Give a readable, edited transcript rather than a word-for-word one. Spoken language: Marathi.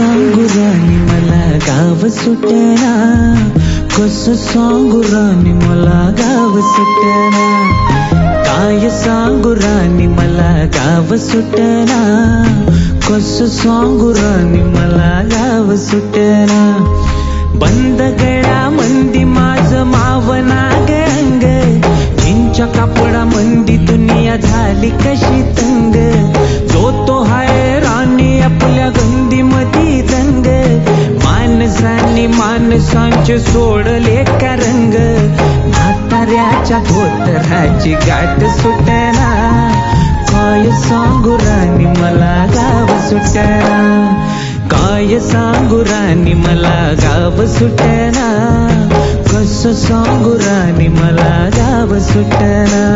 सांगू राणी मला गाव सुटना, कसं सांगू राणी मला गाव सुटना, काय सांगू राणी मला गाव सुटना, कसं सांगू राणी मला गाव सुटना. बंद गळा मंदी माझं मावना अंग, जिंच्या कापडा मंदी दुनिया झाली कशी तंग, जो तो हाय राणी आपल्या गंदी मधी दंग, माणसांनी माणसांचे सोडले का रंग, म्हाताऱ्याच्या धोतराची गाठ सुटना, काय सांगू राणी मला गाव सुटना, काय सांगू राणी मला गाव सुटना, कसं सांगू राणी मला गाव सुटना.